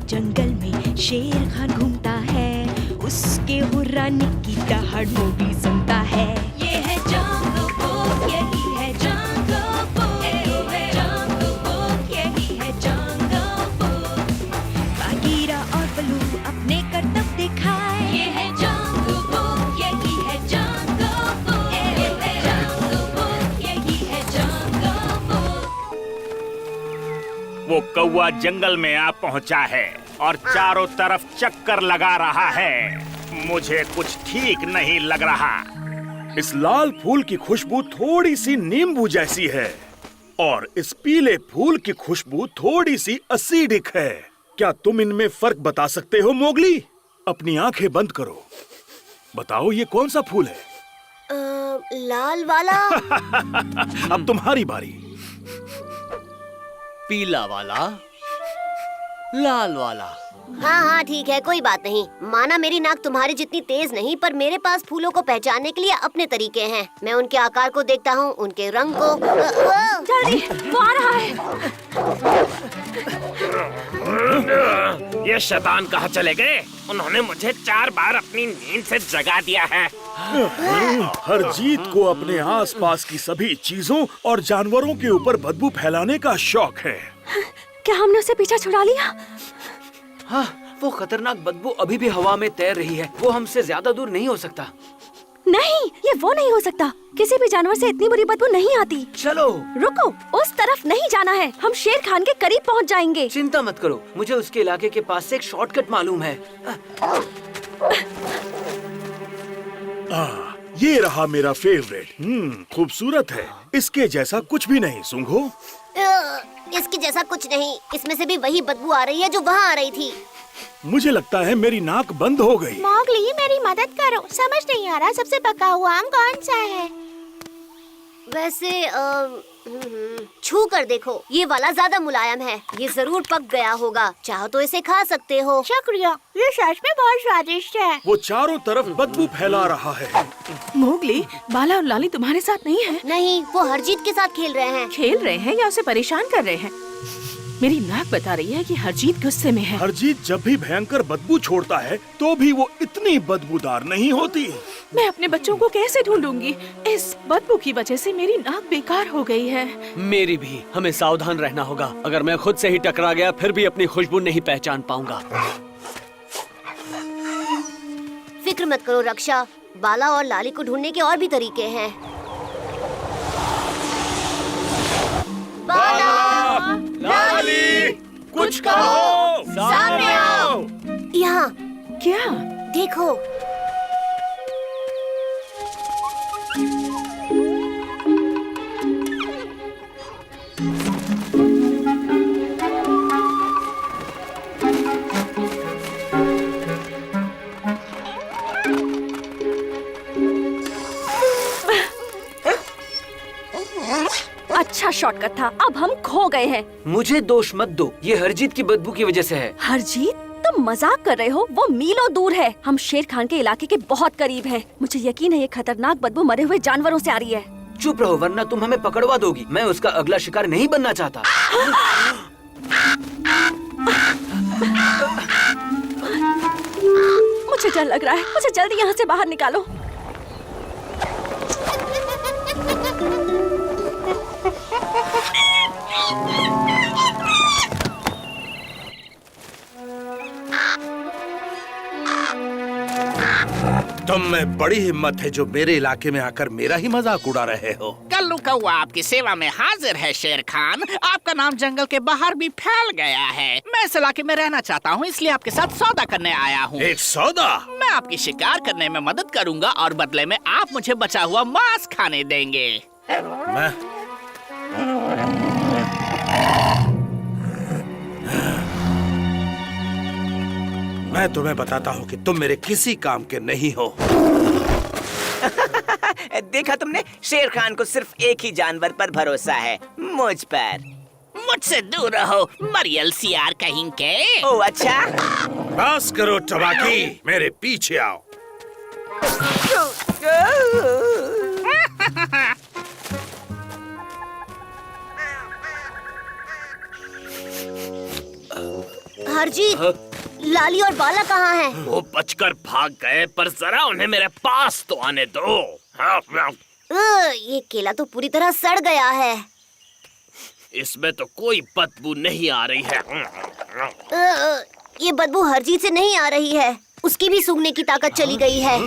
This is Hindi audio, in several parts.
जंगल में शेर खान घूमता है, उसके हुर्राने की दहाड़ मोगली सुनता है। ये है जंगल बुक, यही है जंगल बुक, जंगल बुक, यही है जंगल बुक। बागीरा और बलू अपने करतब दिखाए, ये है जंगल बुक, यही है जंगल बुक, जंगल बुक, यही है जंगल बुक। वो कौवा जंगल में आ पहुंचा है और चारों तरफ चक्कर लगा रहा है। मुझे कुछ ठीक नहीं लग रहा। इस लाल फूल की खुशबू थोड़ी सी नींबू जैसी है और इस पीले फूल की खुशबू थोड़ी सी एसिडिक है। क्या तुम इनमें फर्क बता सकते हो मोगली? अपनी आंखें बंद करो, बताओ ये कौन सा फूल है? लाल वाला। अब तुम्हारी बारी। पीला वाला, लाल वाला। हाँ हाँ ठीक है, कोई बात नहीं। माना मेरी नाक तुम्हारी जितनी तेज नहीं, पर मेरे पास फूलों को पहचानने के लिए अपने तरीके हैं। मैं उनके आकार को देखता हूँ, उनके रंग को। जल्दी, वो आ रहा है। ये शैतान कहाँ चले गए? उन्होंने मुझे 4 बार अपनी नींद से जगा दिया है। हरजीत को अपने आसपास की सभी चीजों और जानवरों के ऊपर बदबू फैलाने का शौक है। क्या हमने उसे पीछा छुड़ा लिया? हाँ, वो खतरनाक बदबू अभी भी हवा में तैर रही है। वो हमसे ज्यादा दूर नहीं हो सकता। नहीं, ये वो नहीं हो सकता। किसी भी जानवर से इतनी बुरी बदबू नहीं आती। चलो। रुको, उस तरफ नहीं जाना है। हम शेर खान के करीब पहुंच जाएंगे। चिंता मत करो, मुझे उसके इलाके के पास से एक शॉर्टकट मालूम है। ये रहा मेरा फेवरेट। खूबसूरत है। इसके जैसा कुछ भी नहीं। सूंघो। इसके जैसा कुछ नहीं। इसमें से भी वही बदबू आ रही है जो वहाँ आ रही थी। मुझे लगता है मेरी नाक बंद हो गई। मोगली, मेरी मदद करो। समझ नहीं आ रहा सबसे पका हुआ आम कौन सा है। वैसे छू कर देखो, ये वाला ज्यादा मुलायम है। ये जरूर पक गया होगा। चाहो तो इसे खा सकते हो। शुक्रिया, ये सच में बहुत स्वादिष्ट है। वो चारों तरफ बदबू फैला रहा है। मोगली, बाला और लाली तुम्हारे साथ नहीं है? नहीं, वो हरजीत के साथ खेल रहे हैं। खेल रहे हैं या उसे परेशान कर रहे हैं? मेरी नाक बता रही है कि हरजीत गुस्से में है। हरजीत जब भी भयंकर बदबू छोड़ता है तो भी वो इतनी बदबूदार नहीं होती। मैं अपने बच्चों को कैसे ढूंढूंगी? इस बदबू की वजह से मेरी नाक बेकार हो गई है। मेरी भी। हमें सावधान रहना होगा। अगर मैं खुद से ही टकरा गया फिर भी अपनी खुशबू नहीं पहचान पाऊंगा। फिक्र मत करो रक्षा, बाला और लाली को ढूंढने के और भी तरीके हैं। बाला, लाली, कुछ कहो। सामने आओ। यहाँ क्या? देखो। अच्छा शॉर्टकट था। अब हम खो गए हैं। मुझे दोष मत दो, ये हरजीत की बदबू की वजह से है। हरजीत, तुम मजाक कर रहे हो? वो मीलों दूर है। हम शेर खान के इलाके के बहुत करीब हैं। मुझे यकीन है ये खतरनाक बदबू मरे हुए जानवरों से आ रही है। चुप रहो वरना तुम हमें पकड़वा दोगी। मैं उसका अगला शिकार नहीं बनना चाहता। मुझे डर लग रहा है। मुझे जल्दी यहाँ से बाहर निकालो। तुम में बड़ी हिम्मत है जो मेरे इलाके में आकर मेरा ही मजाक उड़ा रहे हो। कल्लू कौवा आपकी सेवा में हाजिर है शेर खान। आपका नाम जंगल के बाहर भी फैल गया है। मैं इस इलाके में रहना चाहता हूँ, इसलिए आपके साथ सौदा करने आया हूँ। एक सौदा? मैं आपकी शिकार करने में मदद करूँगा और बदले में आप मुझे बचा हुआ मांस खाने देंगे। मैं तुम्हें बताता हूँ कि तुम मेरे किसी काम के नहीं हो। देखा तुमने, शेर खान को सिर्फ एक ही जानवर पर भरोसा है, मुझ पर। मुझसे दूर रहो मरियल सियार कहीं के। ओ अच्छा। बस करो टबाकी, मेरे पीछे आओ। हरजीत, लाली और बाला कहाँ हैं? वो बचकर भाग गए, पर जरा उन्हें मेरे पास तो आने दो। ये केला तो पूरी तरह सड़ गया है। इसमें तो कोई बदबू नहीं आ रही है। ये बदबू हरजीत से नहीं आ रही है, उसकी भी सूंघने की ताकत चली गई है।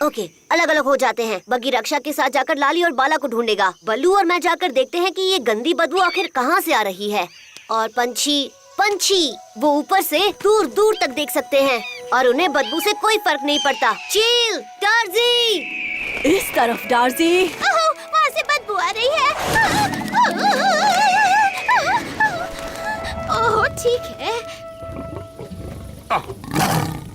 ओके, अलग अलग हो जाते हैं। बग्गी रक्षा के साथ जाकर लाली और बाला को ढूंढेगा। बल्लू और मैं जाकर देखते हैं कि ये गंदी बदबू आखिर कहाँ से आ रही है। और पंछी वो ऊपर से दूर दूर तक देख सकते हैं और उन्हें बदबू से कोई फर्क नहीं पड़ता। चील, डार्जी, इस तरफ डार्जी। वहाँ से बदबू आ रही है। ओह, ठीक है।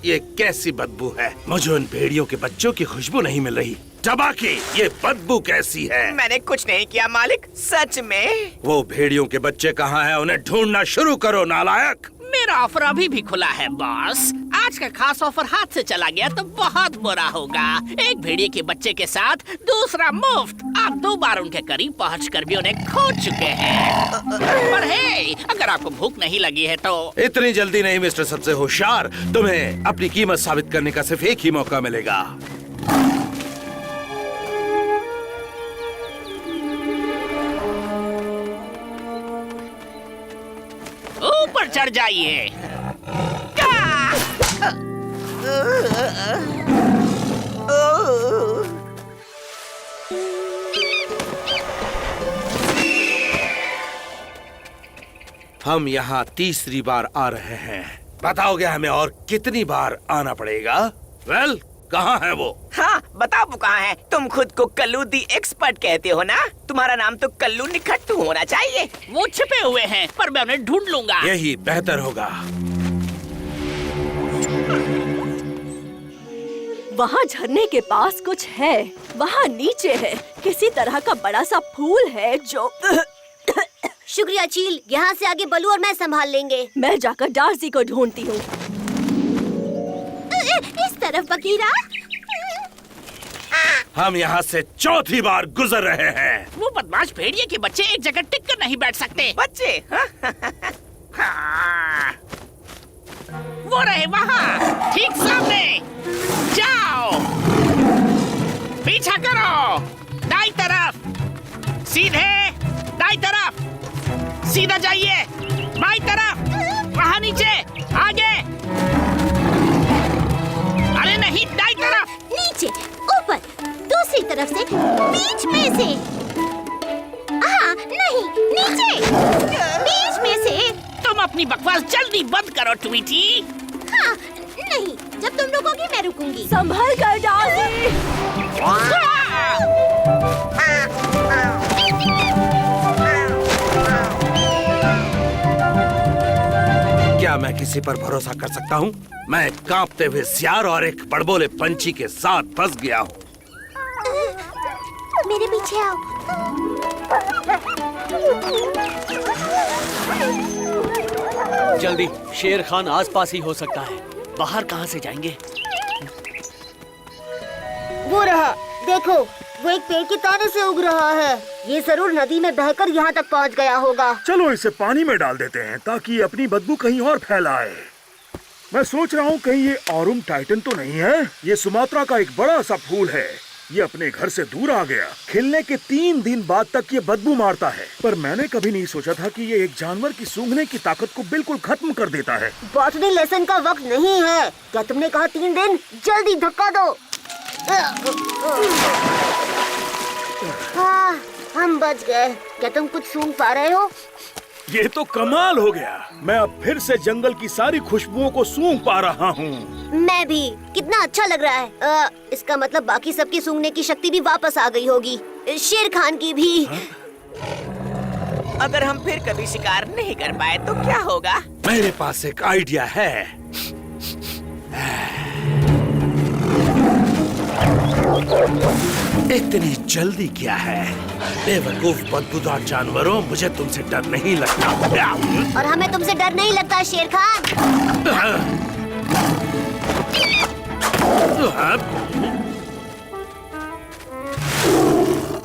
ये कैसी बदबू है? मुझे उन भेड़ियों के बच्चों की खुशबू नहीं मिल रही। टबाकी, ये बदबू कैसी है? मैंने कुछ नहीं किया मालिक, सच में। वो भेड़ियों के बच्चे कहाँ हैं? उन्हें ढूंढना शुरू करो नालायक। मेरा ऑफर अभी भी खुला है बॉस। आज का खास ऑफर हाथ से चला गया तो बहुत बुरा होगा। एक भेड़िए के बच्चे के साथ दूसरा मुफ्त। आप 2 बार उनके करीब पहुंचकर भी उन्हें खो चुके हैं। पर हे, अगर आपको भूख नहीं लगी है तो इतनी जल्दी नहीं मिस्टर सबसे होशियार। तुम्हें अपनी कीमत साबित करने का सिर्फ एक ही मौका मिलेगा। ऊपर चढ़ जाइए। हम यहाँ तीसरी बार आ रहे हैं। बताओगे हमें और कितनी बार आना पड़ेगा? वेल, कहाँ है वो? हाँ, बताओ वो कहाँ है। तुम खुद को कल्लू दी एक्सपर्ट कहते हो ना? तुम्हारा नाम तो कल्लू निखट्टू होना चाहिए। वो छिपे हुए हैं, पर मैं उन्हें ढूंढ लूंगा। यही बेहतर होगा। वहाँ झरने के पास कुछ है। वहाँ नीचे है, किसी तरह का बड़ा सा फूल है जो शुक्रिया चील, यहाँ से आगे बलू और मैं संभाल लेंगे। मैं जाकर डार्जी को ढूंढती हूँ। इस तरफ बकीरा। हम यहाँ से चौथी बार गुजर रहे हैं। वो बदमाश भेड़िए के बच्चे एक जगह टिक कर नहीं बैठ सकते। बच्चे हाँ। वो रहे वहाँ, ठीक सामने। जाओ, पीछा करो। दाई तरफ, सीधे दाई तरफ, सीधा जाइए। बाई तरफ, वहाँ नीचे, आगे। अरे नहीं, दाई तरफ। नीचे, ऊपर, दूसरी तरफ से, बीच में से। हाँ, नहीं, नीचे, बीच में से। तुम अपनी बकवास जल्दी बंद करो ट्वीटी। हाँ, नहीं, जब तुम रुकोगी मैं रुकूंगी। संभल कर डार्जी। क्या मैं किसी पर भरोसा कर सकता हूँ? मैं कांपते हुए सियार और एक बड़बोले पंछी के साथ फंस गया हूँ। मेरे पीछे आओ। जल्दी, शेर खान आसपास ही हो सकता है। बाहर कहाँ से जाएंगे? वो रहा, देखो, वो एक पेड़ के ताने से उग रहा है। ये जरूर नदी में बहकर यहाँ तक पहुँच गया होगा। चलो इसे पानी में डाल देते हैं ताकि अपनी बदबू कहीं और फैलाए। मैं सोच रहा हूँ कहीं ये ऑरुम टाइटन तो नहीं है। ये सुमात्रा का एक बड़ा सा फूल है। ये अपने घर से दूर आ गया। खिलने के 3 दिन बाद तक ये बदबू मारता है। पर मैंने कभी नहीं सोचा था कि ये एक जानवर की सूंघने की ताकत को बिल्कुल खत्म कर देता है। बॉटनी लेसन का वक्त नहीं है। क्या तुमने कहा 3 दिन? जल्दी धक्का दो। हाँ, हम बच गए। क्या तुम कुछ सूंघ पा रहे हो? ये तो कमाल हो गया। मैं अब फिर से जंगल की सारी खुशबुओं को सूंघ पा रहा हूँ। मैं भी। कितना अच्छा लग रहा है। इसका मतलब बाकी सबकी सूंघने की शक्ति भी वापस आ गई होगी। शेर खान की भी। अगर हम फिर कभी शिकार नहीं कर पाए तो क्या होगा? मेरे पास एक आइडिया है। इतनी जल्दी क्या है? बेवकूफ बदबूदार जानवरों, मुझे तुमसे डर नहीं लगता। और हमें तुमसे डर नहीं लगता शेर खान।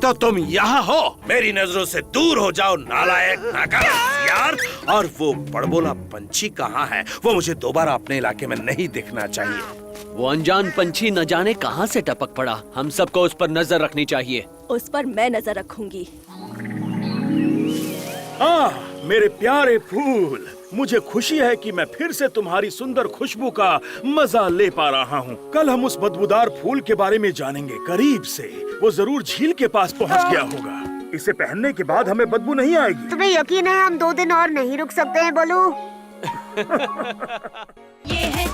तो तुम यहाँ हो? मेरी नजरों से दूर हो जाओ नालायक, नाकारा यार। और वो बड़बोला पंछी कहाँ है? वो मुझे दोबारा अपने इलाके में नहीं दिखना चाहिए। वो अनजान पंछी न जाने कहाँ से टपक पड़ा। हम सबको उस पर नजर रखनी चाहिए। उस पर मैं नजर रखूंगी। मेरे प्यारे फूल, मुझे खुशी है कि मैं फिर से तुम्हारी सुंदर खुशबू का मजा ले पा रहा हूँ। कल हम उस बदबूदार फूल के बारे में जानेंगे करीब से। वो जरूर झील के पास पहुँच गया होगा। इसे पहनने के बाद हमें बदबू नहीं आएगी। तुम्हें यकीन है हम 2 दिन और नहीं रुक सकते हैं बोलू? ये है